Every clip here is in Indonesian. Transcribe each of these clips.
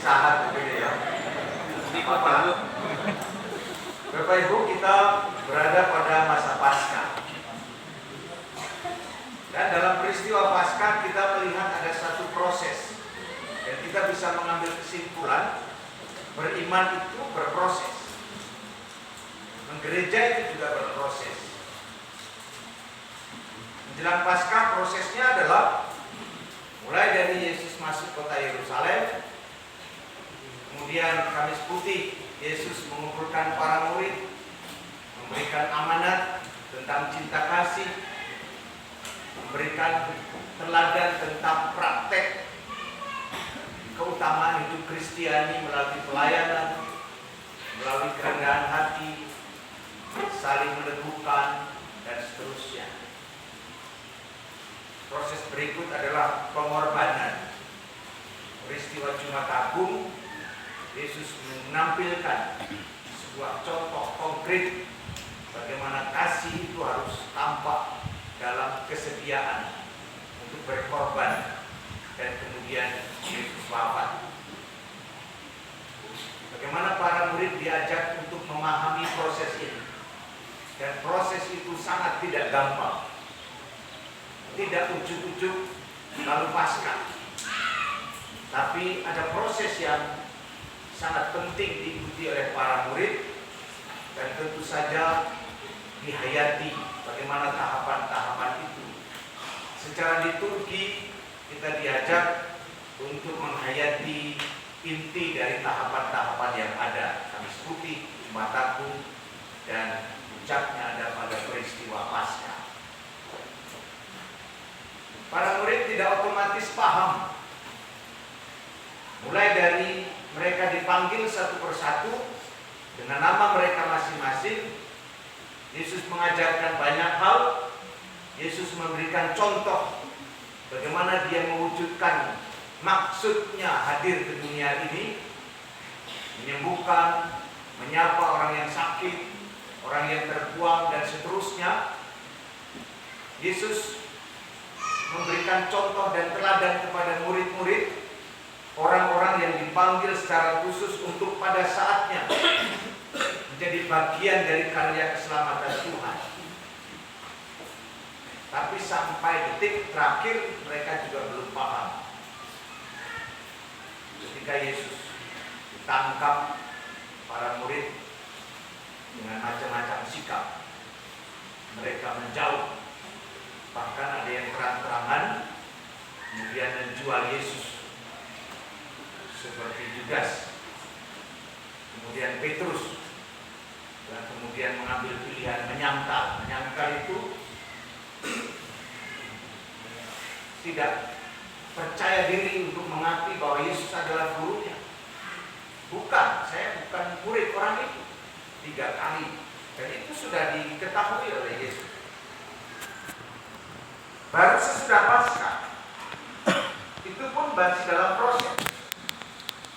saat begini ya. Bapak Ibu, kita berada pada masa Paskah. Dan dalam peristiwa Paskah kita melihat ada satu proses. Dan kita bisa mengambil kesimpulan, beriman itu berproses. Menggereja itu juga berproses. Menjelang Paskah prosesnya adalah mulai dari Yesus masuk kota Yerusalem, kemudian Kamis Putih Yesus mengumpulkan para murid, memberikan amanat tentang cinta kasih, memberikan teladan tentang praktek keutamaan hidup Kristiani melalui pelayanan, melalui kerendahan hati, saling meneguhkan, dan seterusnya. Proses berikut adalah pengorbanan. Peristiwa Jumat Agung, Yesus menampilkan sebuah contoh konkret bagaimana kasih itu harus tampak dalam kesediaan untuk berkorban, dan kemudian Yesus wafat. Bagaimana para murid diajak untuk memahami proses ini, dan proses itu sangat tidak gampang. Tidak ujuk-ujuk lalu Paskah, tapi ada proses yang sangat penting diikuti oleh para murid, dan tentu saja dihayati bagaimana tahapan-tahapan itu. Secara liturgi kita diajak untuk menghayati inti dari tahapan-tahapan yang ada. Kamis Putih, Jumat Agung, dan puncaknya ada pada peristiwa Paskah. Para murid tidak otomatis paham. Mulai dari mereka dipanggil satu persatu dengan nama mereka masing-masing. Yesus mengajarkan banyak hal. Yesus memberikan contoh bagaimana dia mewujudkan maksudnya hadir ke dunia ini, menyembuhkan, menyapa orang yang sakit, orang yang terbuang, dan seterusnya. Yesus memberikan contoh dan teladan kepada murid-murid, orang-orang yang dipanggil secara khusus untuk pada saatnya menjadi bagian dari karya keselamatan Tuhan. Tapi sampai detik terakhir mereka juga belum paham. Ketika Yesus ditangkap, para murid dengan macam-macam sikap, mereka menjauh. Bahkan ada yang terang-terangan kemudian menjual Yesus, seperti Judas, kemudian Petrus, dan kemudian mengambil pilihan menyangkal. Menyangkal itu tidak percaya diri untuk mengakui bahwa Yesus adalah gurunya. Bukan, saya bukan murid orang itu. 3 kali, dan itu sudah diketahui oleh Yesus. Baru sesudah Paskah, itu pun masih dalam proses.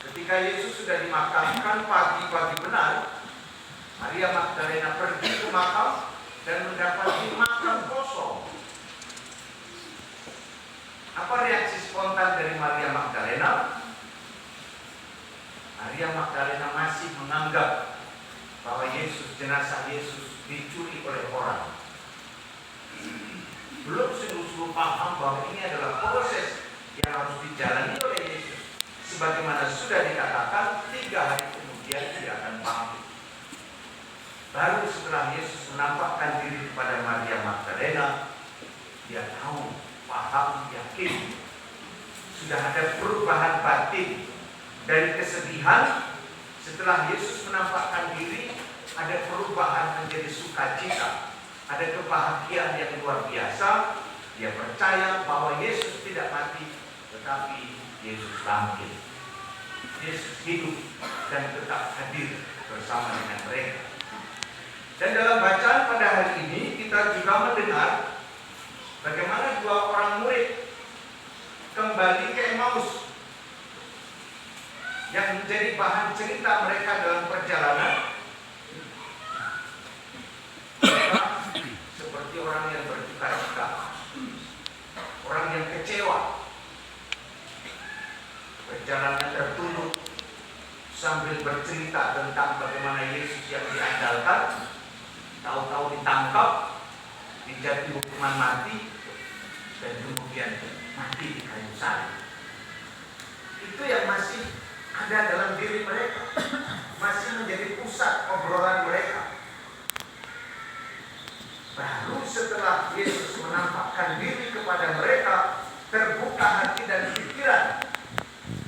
Ketika Yesus sudah dimakamkan pagi-pagi benar, Maria Magdalena pergi ke makam dan mendapati makam kosong. Apa reaksi spontan dari Maria Magdalena? Maria Magdalena masih menganggap bahwa jenazah Yesus dicuri oleh orang. Belum sungguh-sungguh paham bahwa ini adalah proses yang harus dijalani oleh Yesus. Sebagaimana sudah dikatakan, 3 hari kemudian dia akan bangkit. Baru setelah Yesus menampakkan diri kepada Maria Magdalena, dia tahu, paham, yakin. Sudah ada perubahan batin dari kesedihan. Setelah Yesus menampakkan diri, ada perubahan menjadi sukacita. Ada kebahagiaan yang luar biasa. Dia percaya bahwa Yesus tidak mati, tetapi Yesus bangkit. Yesus hidup dan tetap hadir bersama dengan mereka. Dan dalam bacaan pada hari ini kita juga mendengar bagaimana 2 orang murid kembali ke Emmaus, yang menjadi bahan cerita mereka dalam perjalanan. Mereka seperti orang yang berduka cita, orang yang kecewa, perjalanan tertunduk, sambil bercerita tentang bagaimana Yesus yang diandalkan, tahu-tahu ditangkap, dijatuhi hukuman mati, dan kemudian mati di kayu salib. Itu yang masih ada dalam diri mereka, masih menjadi pusat obrolan mereka. Baru setelah Yesus menampakkan diri kepada mereka, terbuka hati dan pikiran,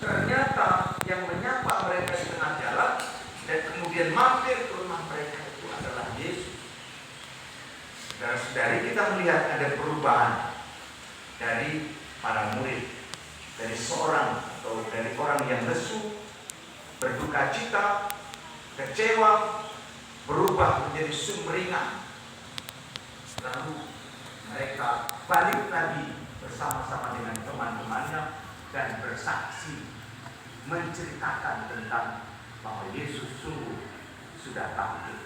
ternyata yang menyapa mereka di tengah jalan dan kemudian mampir ke rumah mereka itu adalah Yesus. Saudara-saudari, kita melihat ada perubahan dari para murid, dari seorang atau dari orang yang lesu, berduka cita, kecewa, berubah menjadi sumringah. Lalu mereka balik lagi bersama-sama dengan teman-temannya dan bersaksi, menceritakan tentang bahwa Yesus sungguh sudah tampil.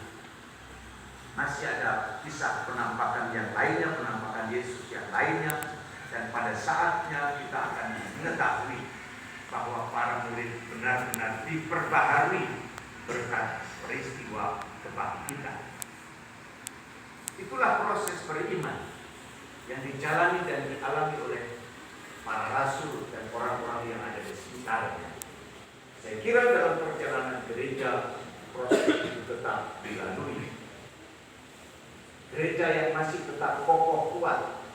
Masih ada kisah penampakan yang lainnya, penampakan Yesus yang lainnya, dan pada saatnya kita akan mengetahui bahwa para murid benar-benar diperbaharui berkat peristiwa kebangkitan. Itulah proses beriman yang dijalani dan dialami oleh para rasul dan orang-orang yang ada di sekitarnya. Saya kira dalam perjalanan gereja, proses itu tetap dilalui. Gereja yang masih tetap kokoh kuat,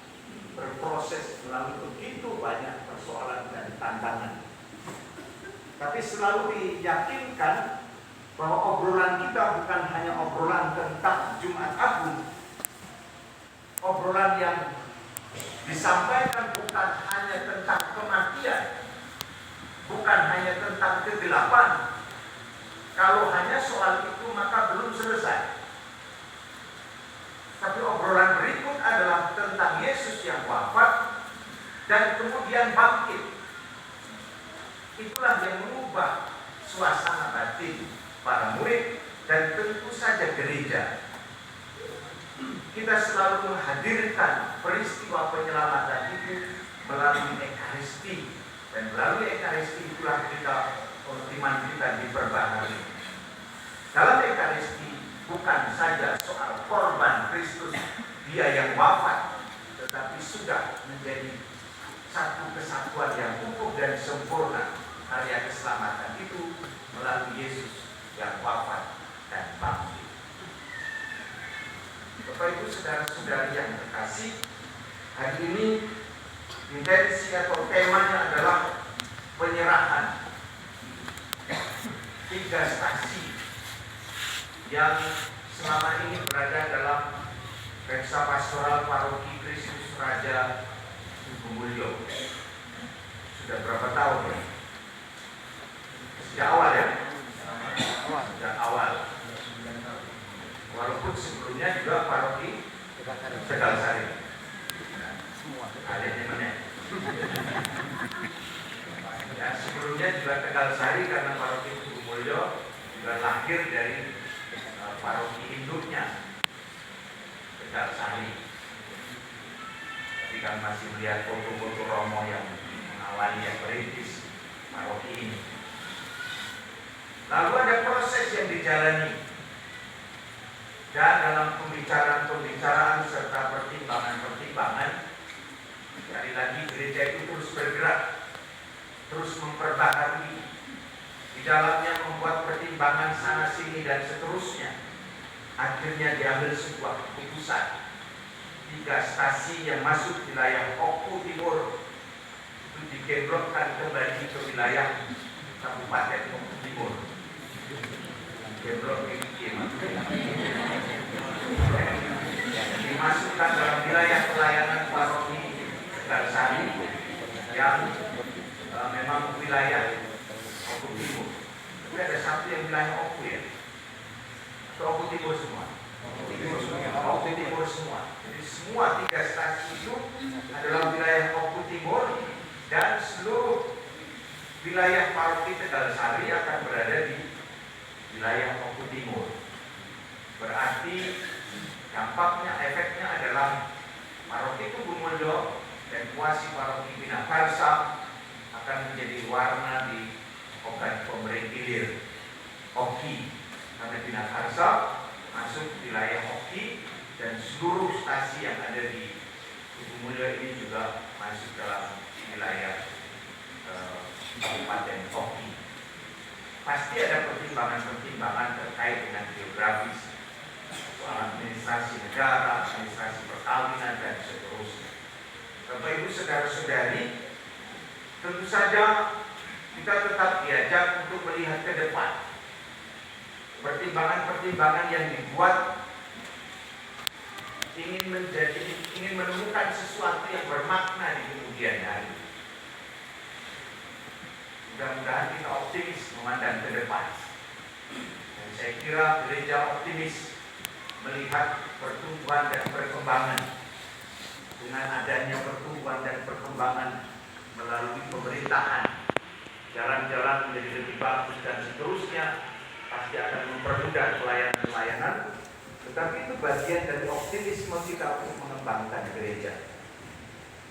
berproses melalui begitu banyak persoalan dan tantangan. Tapi selalu diyakinkan bahwa obrolan kita bukan hanya obrolan tentang Jumat Agung. Obrolan yang disampaikan bukan hanya tentang kematian, bukan hanya tentang kegelapan. Kalau hanya soal itu maka belum selesai. Tapi obrolan berikut adalah tentang Yesus yang wafat dan kemudian bangkit. Itulah yang mengubah suasana batin para murid dan tentu saja gereja. Kita selalu menghadirkan peristiwa penyelamatan itu melalui Ekaristi, dan melalui Ekaristi itulah iman kita diperbaharui. Dalam Ekaristi bukan saja soal korban Kristus, Dia yang wafat, tetapi sudah menjadi satu kesatuan yang utuh dan sempurna. Karya keselamatan itu melalui Yesus yang wafat dan bangkit. Bapak Ibu saudara-saudari yang terkasih, hari ini intensi atau temanya adalah penyerahan 3 stasi yang selama ini berada dalam Reksa Pastoral Paroki Kristus Raja Sugumulyo. Sudah berapa tahun ya? Sejak awal ya? Sejak awal. Walaupun sebelumnya juga Paroki Tegalsari. Adanya mana? Ya, sebelumnya juga Tegalsari karena Paroki Sugumulyo juga lahir dari paroki induknya Tegalsari. Tapi kan masih melihat foto-foto Romo yang mengawali yang merintis paroki ini. Lalu ada proses yang dijalani, dan dalam pembicaraan serta pertimbangan, sekali lagi gereja itu terus bergerak, terus memperbaharui, di dalamnya membuat pertimbangan sana sini dan seterusnya. Akhirnya diambil sebuah keputusan, 3 stasi yang masuk wilayah Oku Timur itu digemblokkan kembali ke wilayah Kabupaten Oku Timur. Gemblok ini dimasukkan dalam wilayah pelayanan paroki Tegalsari yang memang wilayah Oku Timur. Tapi ada satu yang wilayah Oku ya, atau Oku Timur semua. Oku Timur semua. Jadi semua 3 stasi itu adalah wilayah Oku Timur, dan seluruh wilayah paroki Tegalsari akan berada di wilayah Oku Timur. Berarti dampaknya, efeknya adalah paroki Tubumulyo dan kuasi paroki Binakarsa akan menjadi warna di obat pemberi gilir Kabupaten Oki. Pasti ada pertimbangan-pertimbangan terkait dengan geografis, soal administrasi negara, administrasi perkawinan, dan seterusnya. Bapak Ibu saudara-saudari, tentu saja kita tetap diajak untuk melihat ke depan. Pertimbangan-pertimbangan yang dibuat ingin menemukan sesuatu yang bermakna di kemudian hari. Mudah-mudahan kita optimis memandang ke depan. Dan saya kira gereja optimis melihat pertumbuhan dan perkembangan. Dengan adanya pertumbuhan dan perkembangan melalui pemerintahan, jalan-jalan menjadi lebih bagus dan seterusnya, pasti akan mempermudah pelayanan-pelayanan. Tetapi itu bagian dari optimisme kita untuk mengembangkan gereja.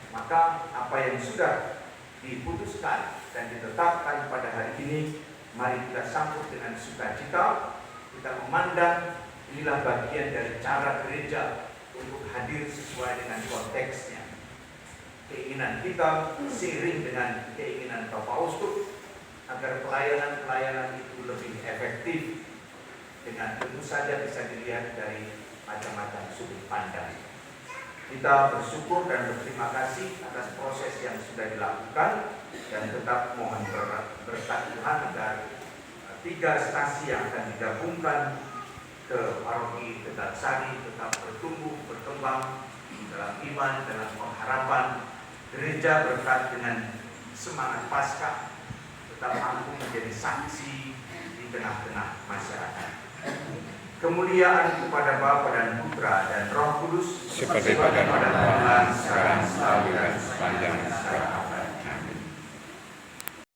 Maka apa yang sudah diputuskan dan ditetapkan pada hari ini, mari kita sambut dengan sukacita. Kita memandang inilah bagian dari cara gereja untuk hadir sesuai dengan konteksnya. Keinginan kita seiring dengan keinginan Bapak Uskup agar pelayanan-pelayanan itu lebih efektif, dengan tentu saja bisa dilihat dari macam-macam sudut pandang. Kita bersyukur dan berterima kasih atas proses yang sudah dilakukan, dan tetap mohon berkat Tuhan agar 3 stasi yang akan digabungkan ke paroki Tegal Sari tetap bertumbuh, berkembang dalam iman, dalam pengharapan. Gereja berkat dengan semangat Paskah tetap mampu menjadi saksi di tengah-tengah masyarakat. Kemuliaan kepada Bapa dan Putra dan Roh Kudus seperti pada Tuhan sekarang selalu